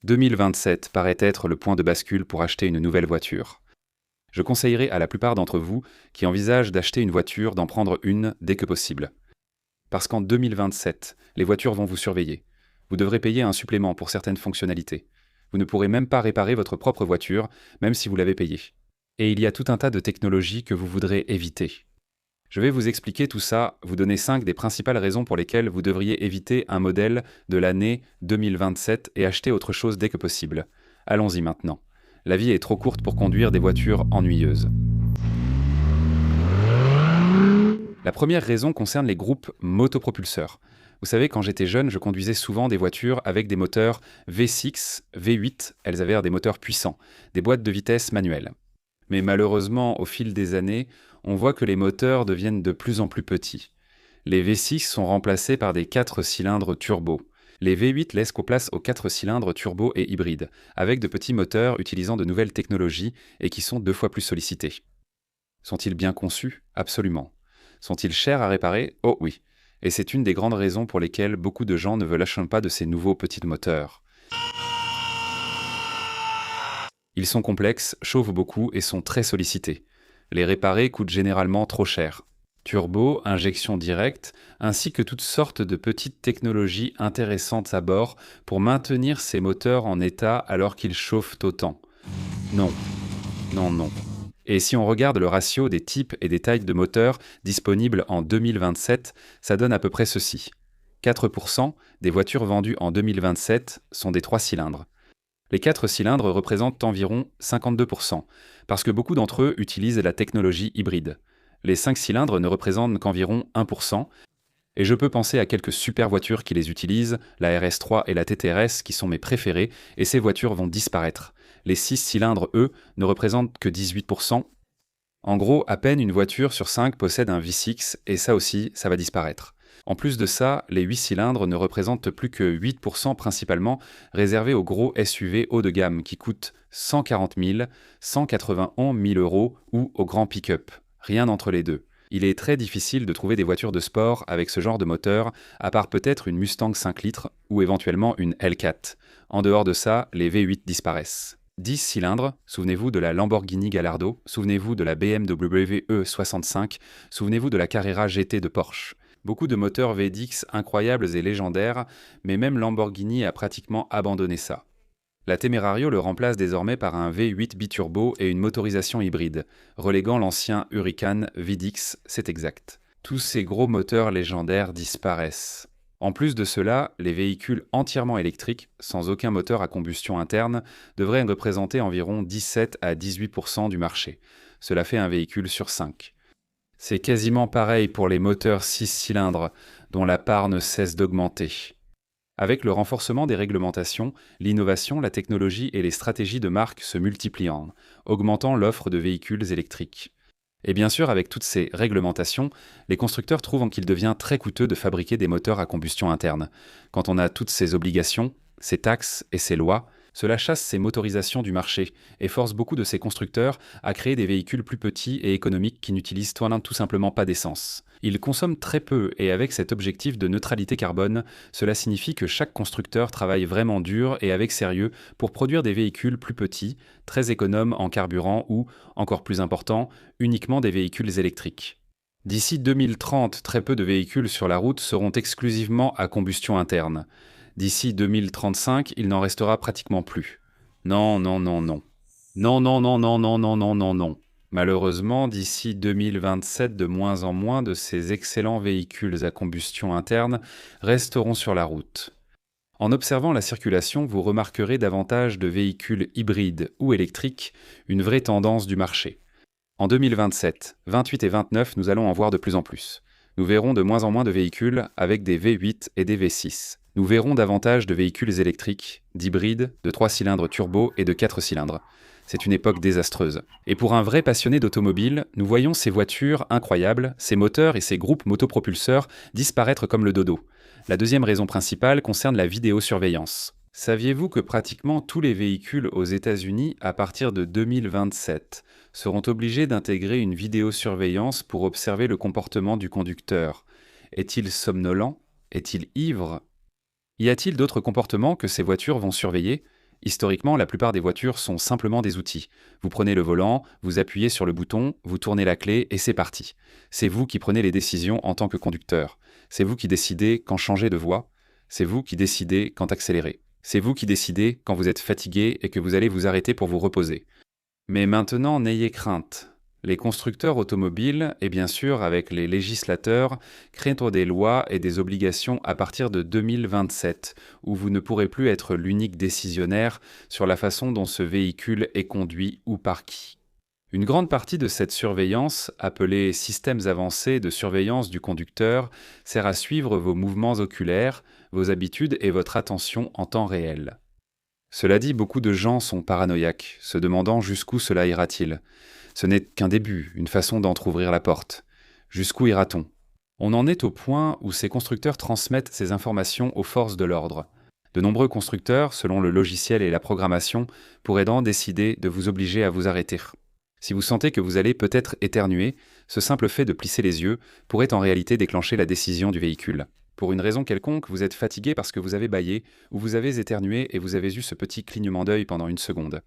2027 paraît être le point de bascule pour acheter une nouvelle voiture. Je conseillerais à la plupart d'entre vous qui envisagent d'acheter une voiture d'en prendre une dès que possible. Parce qu'en 2027, les voitures vont vous surveiller. Vous devrez payer un supplément pour certaines fonctionnalités. Vous ne pourrez même pas réparer votre propre voiture, même si vous l'avez payée. Et il y a tout un tas de technologies que vous voudrez éviter. Je vais vous expliquer tout ça, vous donner 5 des principales raisons pour lesquelles vous devriez éviter un modèle de l'année 2027 et acheter autre chose dès que possible. Allons-y maintenant. La vie est trop courte pour conduire des voitures ennuyeuses. La première raison concerne les groupes motopropulseurs. Vous savez, quand j'étais jeune, je conduisais souvent des voitures avec des moteurs V6, V8, elles avaient des moteurs puissants, des boîtes de vitesse manuelles. Mais malheureusement, au fil des années, on voit que les moteurs deviennent de plus en plus petits. Les V6 sont remplacés par des 4 cylindres turbo. Les V8 laissent place aux 4 cylindres turbo et hybrides, avec de petits moteurs utilisant de nouvelles technologies et qui sont 2 fois plus sollicités. Sont-ils bien conçus? Absolument. Sont-ils chers à réparer? Oh oui. Et c'est une des grandes raisons pour lesquelles beaucoup de gens ne veulent acheter pas de ces nouveaux petits moteurs. Ils sont complexes, chauffent beaucoup et sont très sollicités. Les réparer coûte généralement trop cher. Turbo, injection directe, ainsi que toutes sortes de petites technologies intéressantes à bord pour maintenir ces moteurs en état alors qu'ils chauffent autant. Non, non, non. Et si on regarde le ratio des types et des tailles de moteurs disponibles en 2027, ça donne à peu près ceci. 4% des voitures vendues en 2027 sont des 3 cylindres. Les 4 cylindres représentent environ 52%, parce que beaucoup d'entre eux utilisent la technologie hybride. Les 5 cylindres ne représentent qu'environ 1%, et je peux penser à quelques super voitures qui les utilisent, la RS3 et la TTRS qui sont mes préférées, et ces voitures vont disparaître. Les 6 cylindres, eux, ne représentent que 18%. En gros, à peine une voiture sur 5 possède un V6, et ça aussi, ça va disparaître. En plus de ça, les 8 cylindres ne représentent plus que 8% principalement réservés aux gros SUV haut de gamme qui coûtent 140 000, 191 000 euros ou aux grands pick-up. Rien entre les deux. Il est très difficile de trouver des voitures de sport avec ce genre de moteur, à part peut-être une Mustang 5 litres ou éventuellement une L4. En dehors de ça, les V8 disparaissent. 10 cylindres, souvenez-vous de la Lamborghini Gallardo, souvenez-vous de la BMW E65, souvenez-vous de la Carrera GT de Porsche. Beaucoup de moteurs V10 incroyables et légendaires, mais même Lamborghini a pratiquement abandonné ça. La Temerario le remplace désormais par un V8 biturbo et une motorisation hybride, reléguant l'ancien Huracan V10, c'est exact. Tous ces gros moteurs légendaires disparaissent. En plus de cela, les véhicules entièrement électriques, sans aucun moteur à combustion interne, devraient représenter environ 17 à 18% du marché. Cela fait un véhicule sur 5. C'est quasiment pareil pour les moteurs 6 cylindres, dont la part ne cesse d'augmenter. Avec le renforcement des réglementations, l'innovation, la technologie et les stratégies de marque se multipliant, augmentant l'offre de véhicules électriques. Et bien sûr, avec toutes ces réglementations, les constructeurs trouvent qu'il devient très coûteux de fabriquer des moteurs à combustion interne. Quand on a toutes ces obligations, ces taxes et ces lois, cela chasse ces motorisations du marché et force beaucoup de ces constructeurs à créer des véhicules plus petits et économiques qui n'utilisent tout simplement pas d'essence. Ils consomment très peu et avec cet objectif de neutralité carbone, cela signifie que chaque constructeur travaille vraiment dur et avec sérieux pour produire des véhicules plus petits, très économes en carburant ou, encore plus important, uniquement des véhicules électriques. D'ici 2030, très peu de véhicules sur la route seront exclusivement à combustion interne. D'ici 2035, il n'en restera pratiquement plus. Non, non, non, non. Non, non, non, non, non, non, non, non, non. Malheureusement, d'ici 2027, de moins en moins de ces excellents véhicules à combustion interne resteront sur la route. En observant la circulation, vous remarquerez davantage de véhicules hybrides ou électriques, une vraie tendance du marché. En 2027, 28 et 29, nous allons en voir de plus en plus. Nous verrons de moins en moins de véhicules avec des V8 et des V6. Nous verrons davantage de véhicules électriques, d'hybrides, de 3 cylindres turbo et de 4 cylindres. C'est une époque désastreuse. Et pour un vrai passionné d'automobile, nous voyons ces voitures incroyables, ces moteurs et ces groupes motopropulseurs disparaître comme le dodo. La deuxième raison principale concerne la vidéosurveillance. Saviez-vous que pratiquement tous les véhicules aux États-Unis, à partir de 2027, seront obligés d'intégrer une vidéosurveillance pour observer le comportement du conducteur? Est-il somnolent? Est-il ivre? Y a-t-il d'autres comportements que ces voitures vont surveiller? Historiquement, la plupart des voitures sont simplement des outils. Vous prenez le volant, vous appuyez sur le bouton, vous tournez la clé et c'est parti. C'est vous qui prenez les décisions en tant que conducteur. C'est vous qui décidez quand changer de voie. C'est vous qui décidez quand accélérer. C'est vous qui décidez quand vous êtes fatigué et que vous allez vous arrêter pour vous reposer. Mais maintenant, n'ayez crainte. Les constructeurs automobiles, et bien sûr avec les législateurs, créent des lois et des obligations à partir de 2027, où vous ne pourrez plus être l'unique décisionnaire sur la façon dont ce véhicule est conduit ou par qui. Une grande partie de cette surveillance, appelée systèmes avancés de surveillance du conducteur, sert à suivre vos mouvements oculaires, vos habitudes et votre attention en temps réel. Cela dit, beaucoup de gens sont paranoïaques, se demandant jusqu'où cela ira-t-il. Ce n'est qu'un début, une façon d'entrouvrir la porte. Jusqu'où ira-t-on ? On en est au point où ces constructeurs transmettent ces informations aux forces de l'ordre. De nombreux constructeurs, selon le logiciel et la programmation, pourraient donc décider de vous obliger à vous arrêter. Si vous sentez que vous allez peut-être éternuer, ce simple fait de plisser les yeux pourrait en réalité déclencher la décision du véhicule. Pour une raison quelconque, vous êtes fatigué parce que vous avez bâillé, ou vous avez éternué et vous avez eu ce petit clignement d'œil pendant une seconde.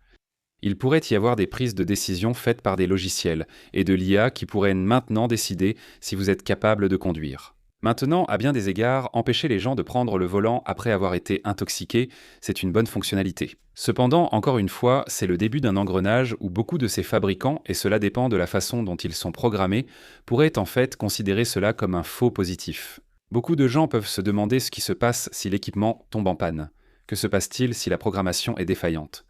Il pourrait y avoir des prises de décision faites par des logiciels et de l'IA qui pourraient maintenant décider si vous êtes capable de conduire. Maintenant, à bien des égards, empêcher les gens de prendre le volant après avoir été intoxiqués, c'est une bonne fonctionnalité. Cependant, encore une fois, c'est le début d'un engrenage où beaucoup de ces fabricants, et cela dépend de la façon dont ils sont programmés, pourraient en fait considérer cela comme un faux positif. Beaucoup de gens peuvent se demander ce qui se passe si l'équipement tombe en panne. Que se passe-t-il si la programmation est défaillante ?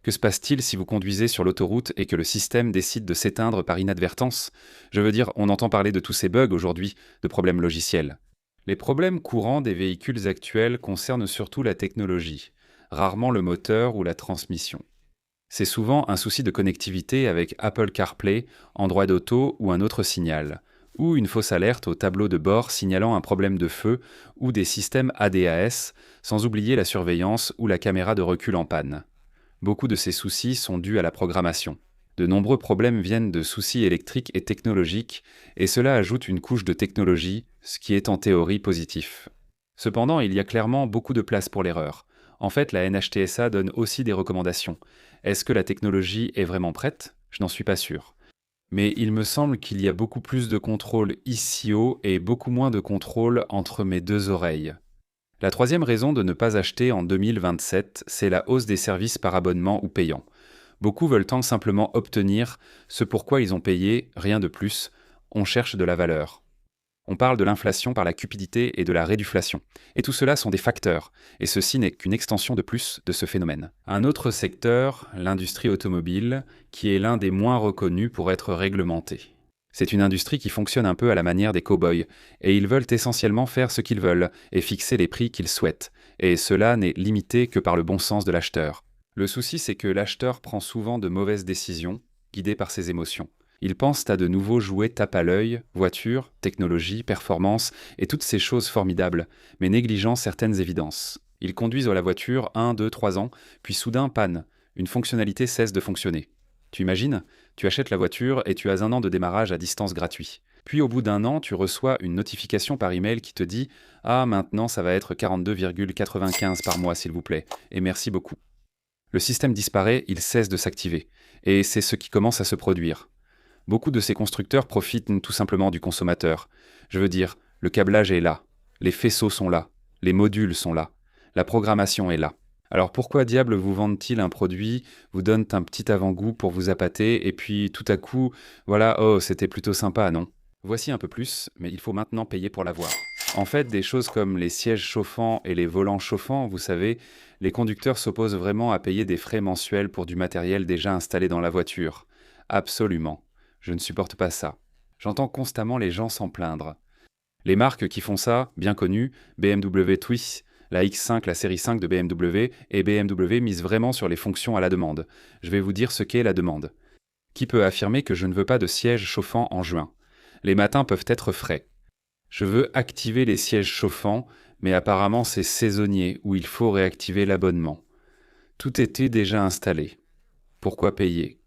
Que se passe-t-il si vous conduisez sur l'autoroute et que le système décide de s'éteindre par inadvertance ? Je veux dire, on entend parler de tous ces bugs aujourd'hui, de problèmes logiciels. Les problèmes courants des véhicules actuels concernent surtout la technologie, rarement le moteur ou la transmission. C'est souvent un souci de connectivité avec Apple CarPlay, Android Auto ou un autre signal, ou une fausse alerte au tableau de bord signalant un problème de feu ou des systèmes ADAS, sans oublier la surveillance ou la caméra de recul en panne. Beaucoup de ces soucis sont dus à la programmation. De nombreux problèmes viennent de soucis électriques et technologiques, et cela ajoute une couche de technologie, ce qui est en théorie positif. Cependant, il y a clairement beaucoup de place pour l'erreur. En fait, la NHTSA donne aussi des recommandations. Est-ce que la technologie est vraiment prête ? Je n'en suis pas sûr. Mais il me semble qu'il y a beaucoup plus de contrôle ici-haut et beaucoup moins de contrôle entre mes deux oreilles. La troisième raison de ne pas acheter en 2027, c'est la hausse des services par abonnement ou payant. Beaucoup veulent tant simplement obtenir ce pourquoi ils ont payé, rien de plus. On cherche de la valeur. On parle de l'inflation par la cupidité et de la réduflation. Et tout cela sont des facteurs, et ceci n'est qu'une extension de plus de ce phénomène. Un autre secteur, l'industrie automobile, qui est l'un des moins reconnus pour être réglementé. C'est une industrie qui fonctionne un peu à la manière des cow-boys, et ils veulent essentiellement faire ce qu'ils veulent et fixer les prix qu'ils souhaitent, et cela n'est limité que par le bon sens de l'acheteur. Le souci, c'est que l'acheteur prend souvent de mauvaises décisions, guidé par ses émotions. Ils pensent à de nouveaux jouets tape à l'œil, voitures, technologie, performance, et toutes ces choses formidables, mais négligeant certaines évidences. Ils conduisent la voiture 1, 2, 3 ans, puis soudain panne, une fonctionnalité cesse de fonctionner. Tu imagines ? Tu achètes la voiture et tu as 1 an de démarrage à distance gratuit. Puis au bout d'1 an, tu reçois une notification par email qui te dit « Ah, maintenant ça va être 42,95 par mois s'il vous plaît, et merci beaucoup ». Le système disparaît, il cesse de s'activer. Et c'est ce qui commence à se produire. Beaucoup de ces constructeurs profitent tout simplement du consommateur. Je veux dire, le câblage est là, les faisceaux sont là, les modules sont là, la programmation est là. Alors pourquoi diable vous vendent-ils un produit, vous donnent un petit avant-goût pour vous appâter, et puis tout à coup, voilà, oh, c'était plutôt sympa, non ? Voici un peu plus, mais il faut maintenant payer pour l'avoir. En fait, des choses comme les sièges chauffants et les volants chauffants, vous savez, les conducteurs s'opposent vraiment à payer des frais mensuels pour du matériel déjà installé dans la voiture. Absolument. Je ne supporte pas ça. J'entends constamment les gens s'en plaindre. Les marques qui font ça, bien connues, BMW Twist, la X5, la série 5 de BMW, et BMW misent vraiment sur les fonctions à la demande. Je vais vous dire ce qu'est la demande. Qui peut affirmer que je ne veux pas de sièges chauffants en juin ? Les matins peuvent être frais. Je veux activer les sièges chauffants, mais apparemment c'est saisonnier, où il faut réactiver l'abonnement. Tout était déjà installé. Pourquoi payer ?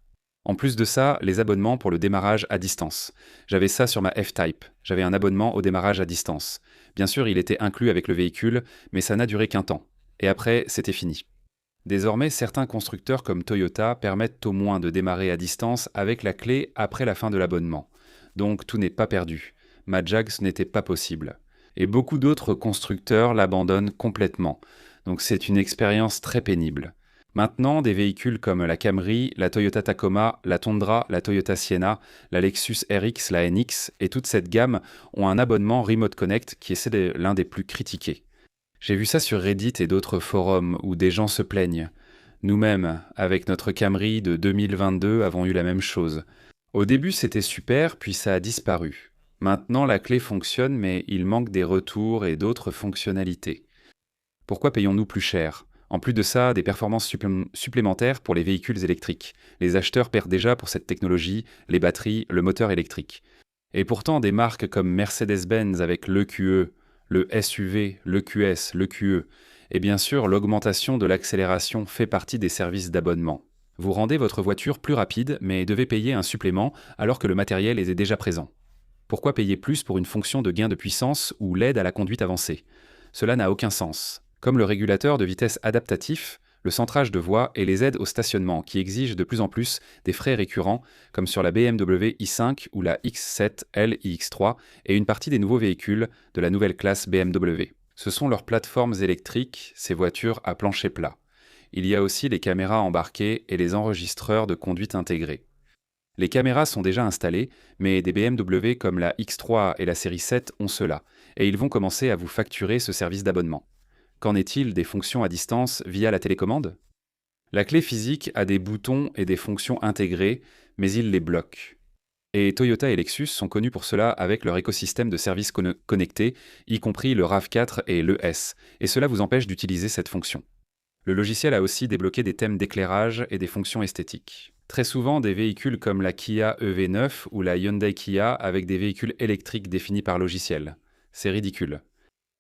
En plus de ça, les abonnements pour le démarrage à distance. J'avais ça sur ma F-Type. J'avais un abonnement au démarrage à distance. Bien sûr, il était inclus avec le véhicule, mais ça n'a duré qu'un temps. Et après, c'était fini. Désormais, certains constructeurs comme Toyota permettent au moins de démarrer à distance avec la clé après la fin de l'abonnement. Donc tout n'est pas perdu. Majag, ce n'était pas possible. Et beaucoup d'autres constructeurs l'abandonnent complètement. Donc c'est une expérience très pénible. Maintenant, des véhicules comme la Camry, la Toyota Tacoma, la Tundra, la Toyota Sienna, la Lexus RX, la NX et toute cette gamme ont un abonnement Remote Connect qui est l'un des plus critiqués. J'ai vu ça sur Reddit et d'autres forums où des gens se plaignent. Nous-mêmes, avec notre Camry de 2022, avons eu la même chose. Au début, c'était super, puis ça a disparu. Maintenant, la clé fonctionne, mais il manque des retours et d'autres fonctionnalités. Pourquoi payons-nous plus cher ? En plus de ça, des performances supplémentaires pour les véhicules électriques. Les acheteurs perdent déjà pour cette technologie, les batteries, le moteur électrique. Et pourtant, des marques comme Mercedes-Benz avec l'EQE, le SUV, l'EQS, l'EQE, et bien sûr l'augmentation de l'accélération fait partie des services d'abonnement. Vous rendez votre voiture plus rapide, mais devez payer un supplément alors que le matériel est déjà présent. Pourquoi payer plus pour une fonction de gain de puissance ou l'aide à la conduite avancée ? Cela n'a aucun sens. Comme le régulateur de vitesse adaptatif, le centrage de voie et les aides au stationnement qui exigent de plus en plus des frais récurrents, comme sur la BMW i5 ou la X7L iX3 et une partie des nouveaux véhicules de la nouvelle classe BMW. Ce sont leurs plateformes électriques, ces voitures à plancher plat. Il y a aussi les caméras embarquées et les enregistreurs de conduite intégrés. Les caméras sont déjà installées, mais des BMW comme la X3 et la série 7 ont cela, et ils vont commencer à vous facturer ce service d'abonnement. Qu'en est-il des fonctions à distance via la télécommande ? La clé physique a des boutons et des fonctions intégrées, mais ils les bloquent. Et Toyota et Lexus sont connus pour cela avec leur écosystème de services connectés, y compris le RAV4 et l'ES, et cela vous empêche d'utiliser cette fonction. Le logiciel a aussi débloqué des thèmes d'éclairage et des fonctions esthétiques. Très souvent, des véhicules comme la Kia EV9 ou la Hyundai Kia avec des véhicules électriques définis par logiciel. C'est ridicule.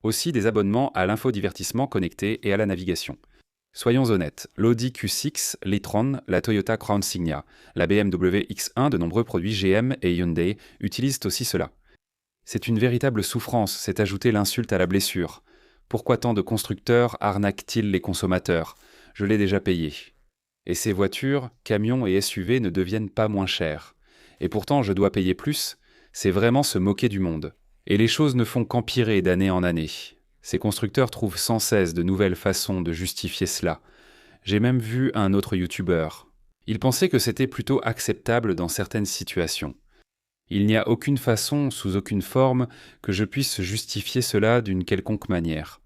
Aussi des abonnements à l'infodivertissement connecté et à la navigation. Soyons honnêtes, l'Audi Q6, l'e-tron, la Toyota Crown Signa, la BMW X1, de nombreux produits GM et Hyundai utilisent aussi cela. C'est une véritable souffrance, c'est ajouter l'insulte à la blessure. Pourquoi tant de constructeurs arnaquent-ils les consommateurs ? Je l'ai déjà payé. Et ces voitures, camions et SUV ne deviennent pas moins chères. Et pourtant, je dois payer plus ? C'est vraiment se moquer du monde. Et les choses ne font qu'empirer d'année en année. Ces constructeurs trouvent sans cesse de nouvelles façons de justifier cela. J'ai même vu un autre youtubeur. Il pensait que c'était plutôt acceptable dans certaines situations. Il n'y a aucune façon, sous aucune forme, que je puisse justifier cela d'une quelconque manière.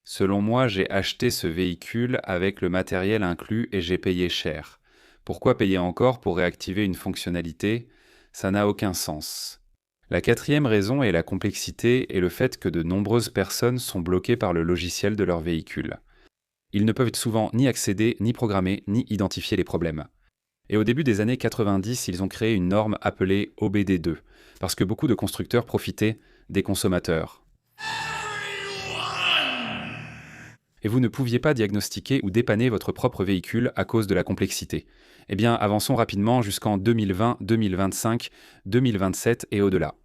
Selon moi, j'ai acheté ce véhicule avec le matériel inclus et j'ai payé cher. Pourquoi payer encore pour réactiver une fonctionnalité ? Ça n'a aucun sens. La quatrième raison est la complexité et le fait que de nombreuses personnes sont bloquées par le logiciel de leur véhicule. Ils ne peuvent souvent ni accéder, ni programmer, ni identifier les problèmes. Et au début des années 90, ils ont créé une norme appelée OBD2, parce que beaucoup de constructeurs profitaient des consommateurs. Et vous ne pouviez pas diagnostiquer ou dépanner votre propre véhicule à cause de la complexité. Eh bien, avançons rapidement jusqu'en 2020, 2025, 2027 et au-delà.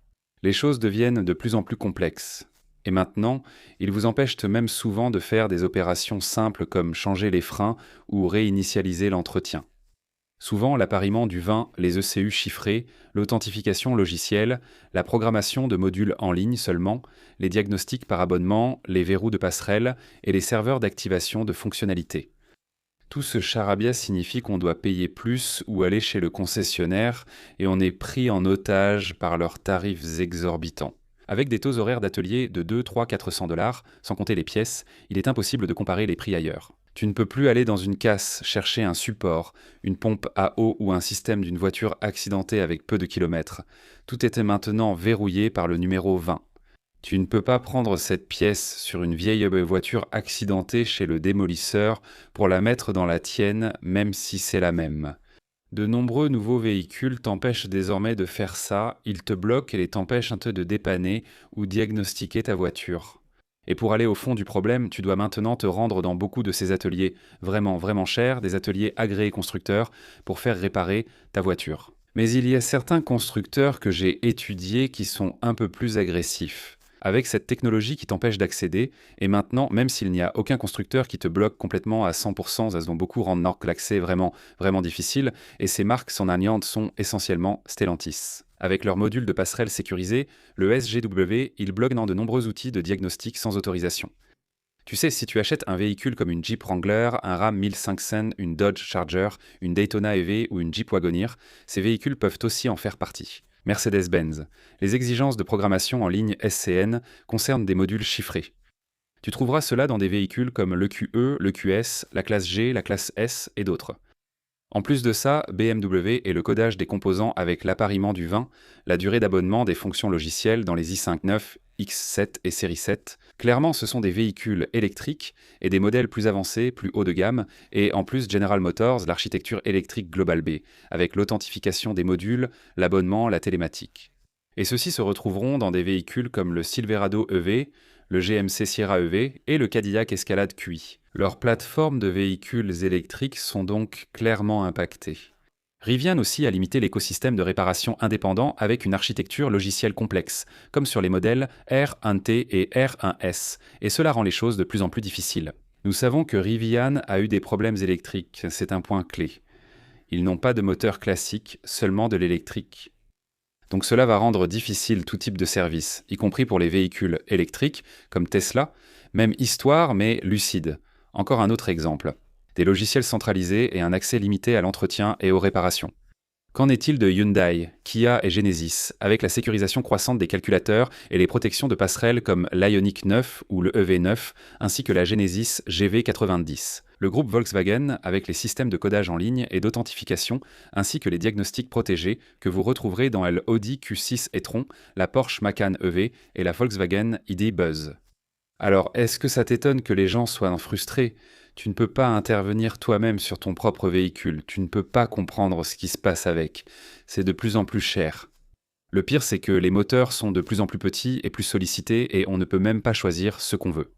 Les choses deviennent de plus en plus complexes. Et maintenant, ils vous empêchent même souvent de faire des opérations simples comme changer les freins ou réinitialiser l'entretien. Souvent, l'appariement du VIN, les ECU chiffrés, l'authentification logicielle, la programmation de modules en ligne seulement, les diagnostics par abonnement, les verrous de passerelle et les serveurs d'activation de fonctionnalités. Tout ce charabia signifie qu'on doit payer plus ou aller chez le concessionnaire et on est pris en otage par leurs tarifs exorbitants. Avec des taux horaires d'atelier de 2, 3, 400 $, sans compter les pièces, il est impossible de comparer les prix ailleurs. Tu ne peux plus aller dans une casse chercher un support, une pompe à eau ou un système d'une voiture accidentée avec peu de kilomètres. Tout était maintenant verrouillé par le numéro 20. Tu ne peux pas prendre cette pièce sur une vieille voiture accidentée chez le démolisseur pour la mettre dans la tienne, même si c'est la même. De nombreux nouveaux véhicules t'empêchent désormais de faire ça, ils te bloquent et t'empêchent de dépanner ou diagnostiquer ta voiture. Et pour aller au fond du problème, tu dois maintenant te rendre dans beaucoup de ces ateliers vraiment chers, des ateliers agréés constructeurs, pour faire réparer ta voiture. Mais il y a certains constructeurs que j'ai étudiés qui sont un peu plus agressifs. Avec cette technologie qui t'empêche d'accéder, et maintenant, même s'il n'y a aucun constructeur qui te bloque complètement à 100%, dont beaucoup rendent l'accès vraiment, vraiment difficile, et ces marques s'en alignent sont essentiellement Stellantis. Avec leur module de passerelle sécurisé, le SGW, il bloque dans de nombreux outils de diagnostic sans autorisation. Tu sais, si tu achètes un véhicule comme une Jeep Wrangler, un Ram 1500, une Dodge Charger, une Daytona EV ou une Jeep Wagoneer, ces véhicules peuvent aussi en faire partie. Mercedes-Benz. Les exigences de programmation en ligne SCN concernent des modules chiffrés. Tu trouveras cela dans des véhicules comme le QE, le QS, la classe G, la classe S et d'autres. En plus de ça, BMW et le codage des composants avec l'appariement du vin, la durée d'abonnement des fonctions logicielles dans les i5-9, X7 et série 7. Clairement, ce sont des véhicules électriques et des modèles plus avancés, plus haut de gamme, et en plus General Motors, l'architecture électrique Global B, avec l'authentification des modules, l'abonnement, la télématique. Et ceux-ci se retrouveront dans des véhicules comme le Silverado EV, le GMC Sierra EV et le Cadillac Escalade QI. Leurs plateformes de véhicules électriques sont donc clairement impactées. Rivian aussi a limité l'écosystème de réparation indépendant avec une architecture logicielle complexe, comme sur les modèles R1T et R1S, et cela rend les choses de plus en plus difficiles. Nous savons que Rivian a eu des problèmes électriques, c'est un point clé. Ils n'ont pas de moteur classique, seulement de l'électrique. Donc cela va rendre difficile tout type de service, y compris pour les véhicules électriques, comme Tesla, même histoire mais lucide. Encore un autre exemple. Des logiciels centralisés et un accès limité à l'entretien et aux réparations. Qu'en est-il de Hyundai, Kia et Genesis, avec la sécurisation croissante des calculateurs et les protections de passerelles comme l'Ioniq 9 ou le EV9, ainsi que la Genesis GV90? Le groupe Volkswagen, avec les systèmes de codage en ligne et d'authentification, ainsi que les diagnostics protégés que vous retrouverez dans l'Audi Q6 e-tron, la Porsche Macan EV et la Volkswagen ID Buzz. Alors, est-ce que ça t'étonne que les gens soient frustrés? Tu ne peux pas intervenir toi-même sur ton propre véhicule, tu ne peux pas comprendre ce qui se passe avec. C'est de plus en plus cher. Le pire, c'est que les moteurs sont de plus en plus petits et plus sollicités et on ne peut même pas choisir ce qu'on veut.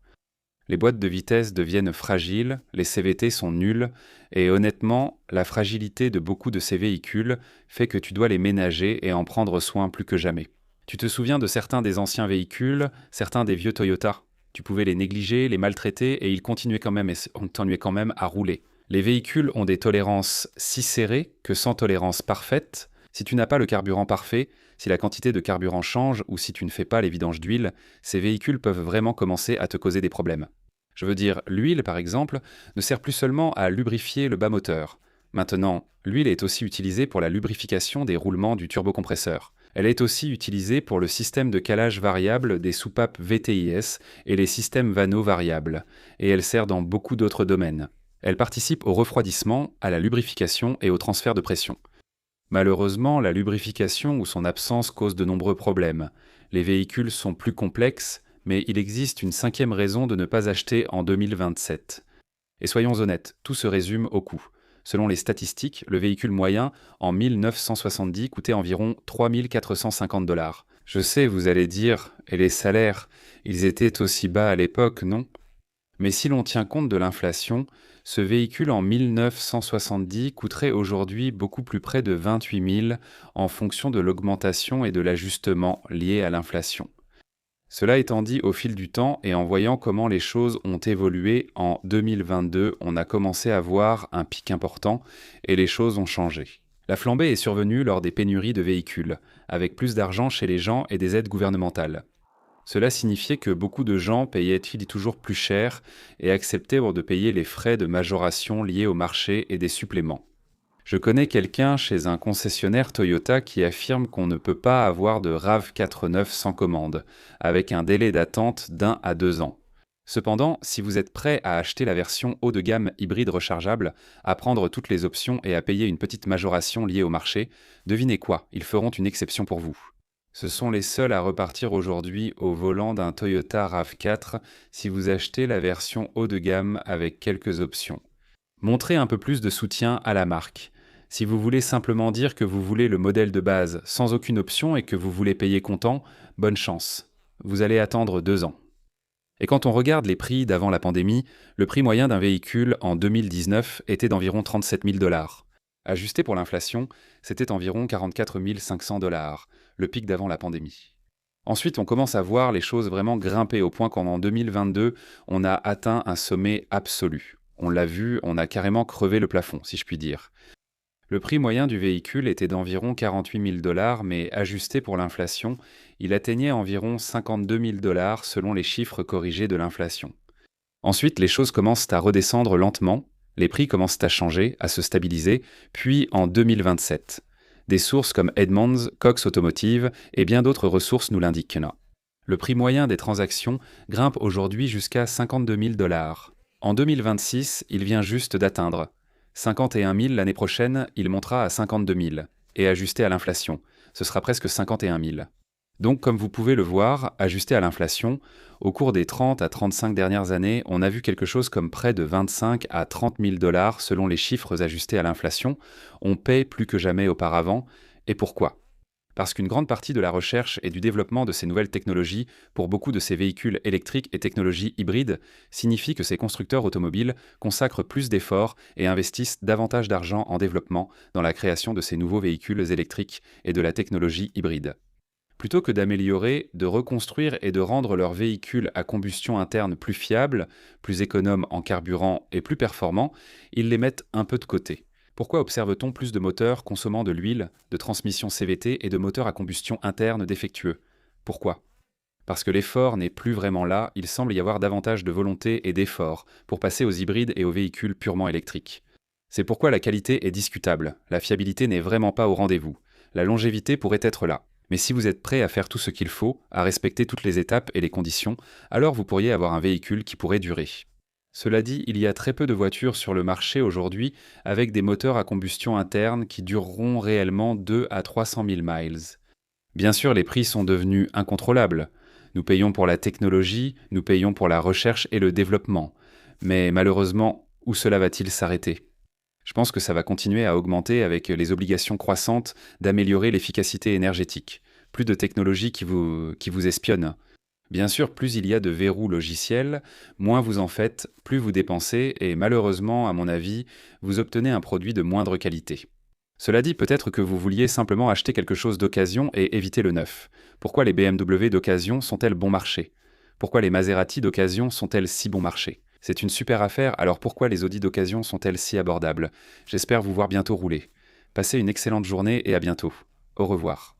Les boîtes de vitesse deviennent fragiles, les CVT sont nuls, et honnêtement, la fragilité de beaucoup de ces véhicules fait que tu dois les ménager et en prendre soin plus que jamais. Tu te souviens de certains des anciens véhicules, certains des vieux Toyota? Tu pouvais les négliger, les maltraiter et ils continuaient quand même à rouler. Les véhicules ont des tolérances si serrées que sans tolérance parfaite. Si tu n'as pas le carburant parfait, si la quantité de carburant change ou si tu ne fais pas les vidanges d'huile, ces véhicules peuvent vraiment commencer à te causer des problèmes. Je veux dire, l'huile, par exemple, ne sert plus seulement à lubrifier le bas moteur. Maintenant, l'huile est aussi utilisée pour la lubrification des roulements du turbocompresseur. Elle est aussi utilisée pour le système de calage variable des soupapes VTIS et les systèmes vanneaux variables, et elle sert dans beaucoup d'autres domaines. Elle participe au refroidissement, à la lubrification et au transfert de pression. Malheureusement, la lubrification ou son absence cause de nombreux problèmes. Les véhicules sont plus complexes, mais il existe une cinquième raison de ne pas acheter en 2027. Et soyons honnêtes, tout se résume au coût. Selon les statistiques, le véhicule moyen, en 1970, coûtait environ 3 450 $. Je sais, vous allez dire, et les salaires, ils étaient aussi bas à l'époque, non? Mais si l'on tient compte de l'inflation, ce véhicule en 1970 coûterait aujourd'hui beaucoup plus près de 28 000 en fonction de l'augmentation et de l'ajustement liés à l'inflation. Cela étant dit, au fil du temps et en voyant comment les choses ont évolué, en 2022, on a commencé à voir un pic important et les choses ont changé. La flambée est survenue lors des pénuries de véhicules, avec plus d'argent chez les gens et des aides gouvernementales. Cela signifiait que beaucoup de gens payaient-ils toujours plus cher et acceptaient de payer les frais de majoration liés au marché et des suppléments. Je connais quelqu'un chez un concessionnaire Toyota qui affirme qu'on ne peut pas avoir de RAV4 neuf sans commande, avec un délai d'attente d'1 à 2 ans. Cependant, si vous êtes prêt à acheter la version haut de gamme hybride rechargeable, à prendre toutes les options et à payer une petite majoration liée au marché, devinez quoi, ils feront une exception pour vous. Ce sont les seuls à repartir aujourd'hui au volant d'un Toyota RAV4 si vous achetez la version haut de gamme avec quelques options. Montrez un peu plus de soutien à la marque. Si vous voulez simplement dire que vous voulez le modèle de base sans aucune option et que vous voulez payer comptant, bonne chance. Vous allez attendre 2 ans. Et quand on regarde les prix d'avant la pandémie, le prix moyen d'un véhicule en 2019 était d'environ 37 000 $. Ajusté pour l'inflation, c'était environ 44 500 $, le pic d'avant la pandémie. Ensuite, on commence à voir les choses vraiment grimper au point qu'en 2022, on a atteint un sommet absolu. On l'a vu, on a carrément crevé le plafond, si je puis dire. Le prix moyen du véhicule était d'environ 48 000 dollars, mais ajusté pour l'inflation, il atteignait environ 52 000 dollars selon les chiffres corrigés de l'inflation. Ensuite, les choses commencent à redescendre lentement, les prix commencent à changer, à se stabiliser, puis en 2027. Des sources comme Edmunds, Cox Automotive et bien d'autres ressources nous l'indiquent là. Le prix moyen des transactions grimpe aujourd'hui jusqu'à 52 000 dollars. En 2026, il vient juste d'atteindre 51 000 l'année prochaine, il montera à 52 000, et ajusté à l'inflation, ce sera presque 51 000. Donc, comme vous pouvez le voir, ajusté à l'inflation, au cours des 30 à 35 dernières années, on a vu quelque chose comme près de 25 à 30 000 dollars selon les chiffres ajustés à l'inflation. On paie plus que jamais auparavant. Et pourquoi ? Parce qu'une grande partie de la recherche et du développement de ces nouvelles technologies pour beaucoup de ces véhicules électriques et technologies hybrides signifie que ces constructeurs automobiles consacrent plus d'efforts et investissent davantage d'argent en développement dans la création de ces nouveaux véhicules électriques et de la technologie hybride. Plutôt que d'améliorer, de reconstruire et de rendre leurs véhicules à combustion interne plus fiables, plus économes en carburant et plus performants, ils les mettent un peu de côté. Pourquoi observe-t-on plus de moteurs consommant de l'huile, de transmission CVT et de moteurs à combustion interne défectueux ? Pourquoi ? Parce que l'effort n'est plus vraiment là, il semble y avoir davantage de volonté et d'effort pour passer aux hybrides et aux véhicules purement électriques. C'est pourquoi la qualité est discutable, la fiabilité n'est vraiment pas au rendez-vous. La longévité pourrait être là. Mais si vous êtes prêt à faire tout ce qu'il faut, à respecter toutes les étapes et les conditions, alors vous pourriez avoir un véhicule qui pourrait durer. Cela dit, il y a très peu de voitures sur le marché aujourd'hui avec des moteurs à combustion interne qui dureront réellement 2 à 300 000 miles. Bien sûr, les prix sont devenus incontrôlables. Nous payons pour la technologie, nous payons pour la recherche et le développement. Mais malheureusement, où cela va-t-il s'arrêter ? Je pense que ça va continuer à augmenter avec les obligations croissantes d'améliorer l'efficacité énergétique. Plus de technologies qui vous espionnent. Bien sûr, plus il y a de verrous logiciels, moins vous en faites, plus vous dépensez et malheureusement, à mon avis, vous obtenez un produit de moindre qualité. Cela dit, peut-être que vous vouliez simplement acheter quelque chose d'occasion et éviter le neuf. Pourquoi les BMW d'occasion sont-elles bon marché ? Pourquoi les Maserati d'occasion sont-elles si bon marché ? C'est une super affaire, alors pourquoi les Audi d'occasion sont-elles si abordables ? J'espère vous voir bientôt rouler. Passez une excellente journée et à bientôt. Au revoir.